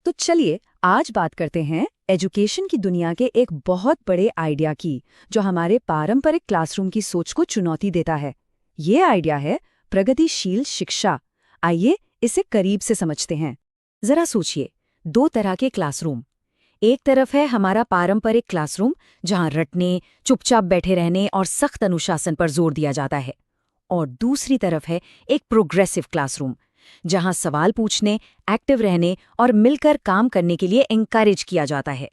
तो चलिए आज बात करते हैं एजुकेशन की दुनिया के एक बहुत बड़े आइडिया की, जो हमारे पारंपरिक क्लासरूम की सोच को चुनौती देता है। ये आइडिया है प्रगतिशील शिक्षा। आइए इसे करीब से समझते हैं। जरा सोचिए, दो तरह के क्लासरूम। एक तरफ है हमारा पारंपरिक क्लासरूम, जहां रटने, चुपचाप बैठे रहने और सख्त अनुशासन पर जोर दिया जाता है। और दूसरी तरफ है एक प्रोग्रेसिव क्लासरूम, जहां सवाल पूछने, एक्टिव रहने और मिलकर काम करने के लिए एनकरेज किया जाता है।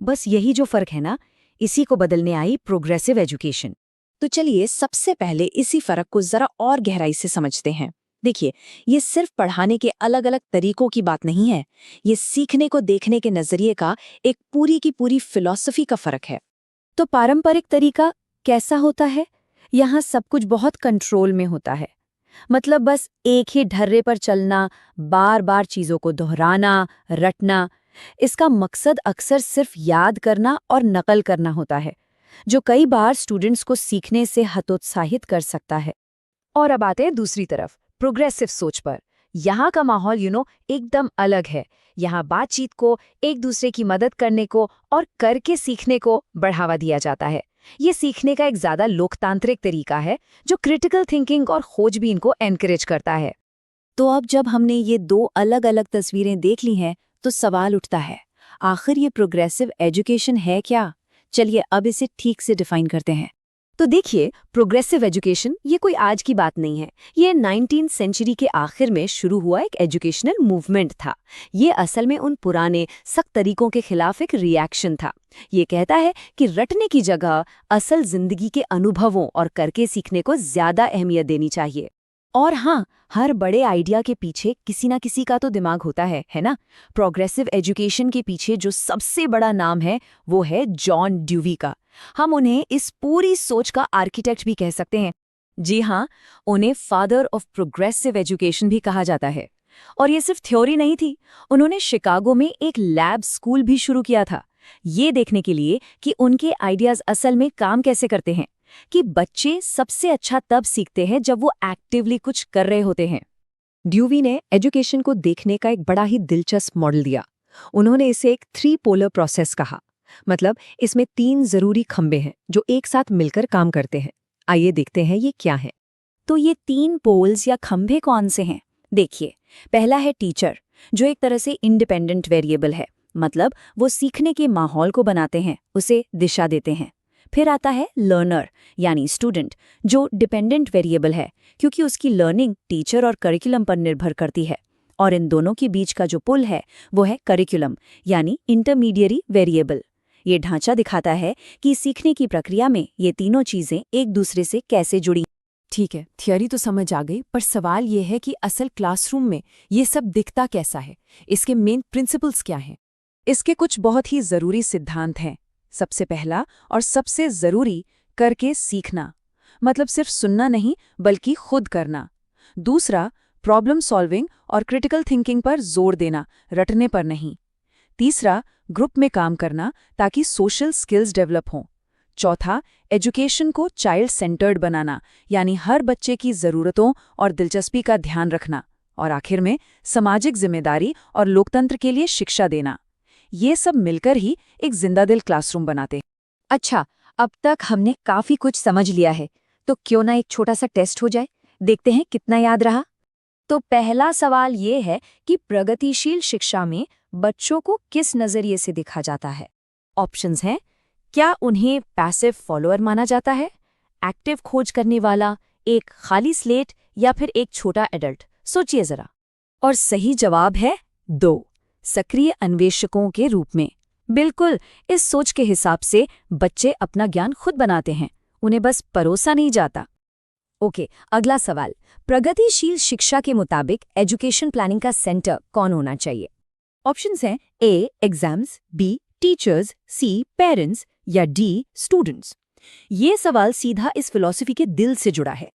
बस यही जो फर्क है ना, इसी को बदलने आई प्रोग्रेसिव एजुकेशन। तो चलिए सबसे पहले इसी फर्क को जरा और गहराई से समझते हैं। देखिए, ये सिर्फ पढ़ाने के अलग अलग तरीकों की बात नहीं है, ये सीखने को देखने के नजरिए का एक पूरी की पूरी फिलॉसफी का फर्क है। तो पारंपरिक तरीका कैसा होता है? यहाँ सब कुछ बहुत कंट्रोल में होता है। मतलब बस एक ही ढर्रे पर चलना, बार बार चीजों को दोहराना, रटना। इसका मकसद अक्सर सिर्फ याद करना और नकल करना होता है, जो कई बार स्टूडेंट्स को सीखने से हतोत्साहित कर सकता है। और अब आते हैं दूसरी तरफ, प्रोग्रेसिव सोच पर। यहाँ का माहौल एकदम अलग है। यहाँ बातचीत को, एक दूसरे की मदद करने को और करके सीखने को बढ़ावा दिया जाता है। ये सीखने का एक ज्यादा लोकतांत्रिक तरीका है, जो क्रिटिकल थिंकिंग और खोजबीन को एनकरेज करता है। तो अब जब हमने ये दो अलग अलग तस्वीरें देख ली हैं, तो सवाल उठता है, आखिर ये प्रोग्रेसिव एजुकेशन है क्या? चलिए अब इसे ठीक से डिफाइन करते हैं। तो देखिए, प्रोग्रेसिव एजुकेशन ये कोई आज की बात नहीं है। ये 19वीं सेंचुरी के आखिर में शुरू हुआ एक एजुकेशनल मूवमेंट था। ये असल में उन पुराने सख्त तरीकों के खिलाफ एक रिएक्शन था। ये कहता है कि रटने की जगह असल जिंदगी के अनुभवों और करके सीखने को ज्यादा अहमियत देनी चाहिए। और हाँ, हर बड़े आइडिया के पीछे किसी ना किसी का तो दिमाग होता है ना? प्रोग्रेसिव एजुकेशन के पीछे जो सबसे बड़ा नाम है, वो है जॉन ड्यूवी का। हम उन्हें इस पूरी सोच का आर्किटेक्ट भी कह सकते हैं। जी हाँ, उन्हें फादर ऑफ प्रोग्रेसिव एजुकेशन भी कहा जाता है। और ये सिर्फ थ्योरी नहीं थी, उन्होंने शिकागो में एक लैब स्कूल भी शुरू किया था, ये देखने के लिए कि उनके आइडियाज असल में काम कैसे करते हैं, कि बच्चे सबसे अच्छा तब सीखते हैं जब वो एक्टिवली कुछ कर रहे होते हैं। ड्यूवी ने एजुकेशन को देखने का एक बड़ा ही दिलचस्प मॉडल दिया। उन्होंने इसे एक 3 पोलर प्रोसेस कहा। मतलब इसमें 3 जरूरी खंबे हैं जो एक साथ मिलकर काम करते हैं। आइए देखते हैं ये क्या है। तो ये 3 पोल्स या खंबे कौन से हैं? देखिए, पहला है टीचर, जो एक तरह से इंडिपेंडेंट वेरिएबल है। मतलब वो सीखने के माहौल को बनाते हैं, उसे दिशा देते हैं। फिर आता है लर्नर यानी स्टूडेंट, जो डिपेंडेंट वेरिएबल है, क्योंकि उसकी लर्निंग टीचर और करिकुलम पर निर्भर करती है। और इन दोनों के बीच का जो पुल है, वो है करिकुलम यानी इंटरमीडियरी वेरिएबल। ये ढांचा दिखाता है कि सीखने की प्रक्रिया में ये तीनों चीजें एक दूसरे से कैसे जुड़ी। ठीक है, थियरी तो समझ आ गई, पर सवाल ये है कि असल क्लासरूम में ये सब दिखता कैसा है? इसके मेन प्रिंसिपल्स क्या हैं? इसके कुछ बहुत ही जरूरी सिद्धांत हैं। सबसे पहला और सबसे जरूरी, करके सीखना। मतलब सिर्फ सुनना नहीं, बल्कि खुद करना। दूसरा, प्रॉब्लम सॉल्विंग और क्रिटिकल थिंकिंग पर जोर देना, रटने पर नहीं। तीसरा, ग्रुप में काम करना ताकि सोशल स्किल्स डेवलप हों। चौथा, एजुकेशन को चाइल्ड सेंटर्ड बनाना, यानी हर बच्चे की ज़रूरतों और दिलचस्पी का ध्यान रखना। और आखिर में, सामाजिक जिम्मेदारी और लोकतंत्र के लिए शिक्षा देना। ये सब मिलकर ही एक जिंदादिल क्लासरूम बनाते। अच्छा, अब तक हमने काफी कुछ समझ लिया है, तो क्यों ना एक छोटा सा टेस्ट हो जाए, देखते हैं कितना याद रहा। तो पहला सवाल ये है कि प्रगतिशील शिक्षा में बच्चों को किस नजरिए से देखा जाता है? ऑप्शंस हैं, क्या उन्हें पैसिव फॉलोअर माना जाता है, एक्टिव खोज करने वाला, एक खाली स्लेट, या फिर एक छोटा एडल्ट? सोचिए जरा। और सही जवाब है 2, सक्रिय अन्वेषकों के रूप में। बिल्कुल, इस सोच के हिसाब से बच्चे अपना ज्ञान खुद बनाते हैं, उन्हें बस परोसा नहीं जाता। ओके, अगला सवाल, प्रगतिशील शिक्षा के मुताबिक एजुकेशन प्लानिंग का सेंटर कौन होना चाहिए? ऑप्शंस हैं, A exams, B teachers, C parents, या डी स्टूडेंट्स। ये सवाल सीधा इस फिलॉसफी के दिल से जुड़ा है,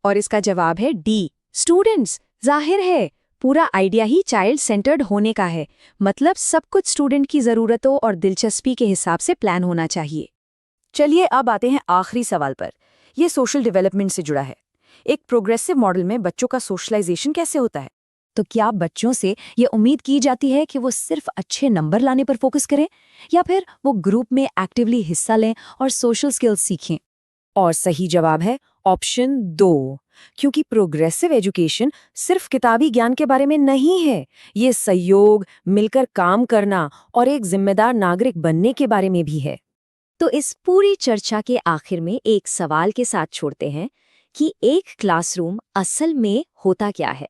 और इसका जवाब है डी स्टूडेंट्स। जाहिर है, पूरा आइडिया ही चाइल्ड सेंटर्ड होने का है। मतलब सब कुछ स्टूडेंट की ज़रूरतों और दिलचस्पी के हिसाब से प्लान होना चाहिए। चलिए अब आते हैं आखिरी सवाल पर। ये सोशल डेवलपमेंट से जुड़ा है। एक प्रोग्रेसिव मॉडल में बच्चों का सोशलाइजेशन कैसे होता है? तो क्या बच्चों से ये उम्मीद की जाती है कि वो सिर्फ अच्छे नंबर लाने पर फोकस करें, या फिर वो ग्रुप में एक्टिवली हिस्सा लें और सोशल स्किल्स सीखें? और सही जवाब है ऑप्शन 2, क्योंकि प्रोग्रेसिव एजुकेशन सिर्फ किताबी ज्ञान के बारे में नहीं है। ये सहयोग, मिलकर काम करना और एक जिम्मेदार नागरिक बनने के बारे में भी है। तो इस पूरी चर्चा के आखिर में एक सवाल के साथ छोड़ते हैं कि एक क्लासरूम असल में होता क्या है?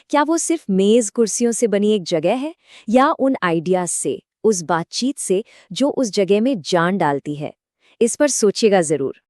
क्या वो सिर्फ मेज कुर्सियों से बनी एक जगह है, या उन आइडियाज से, उस बातचीत से जो उस जगह में जान डालती है? इस पर सोचिएगा जरूर।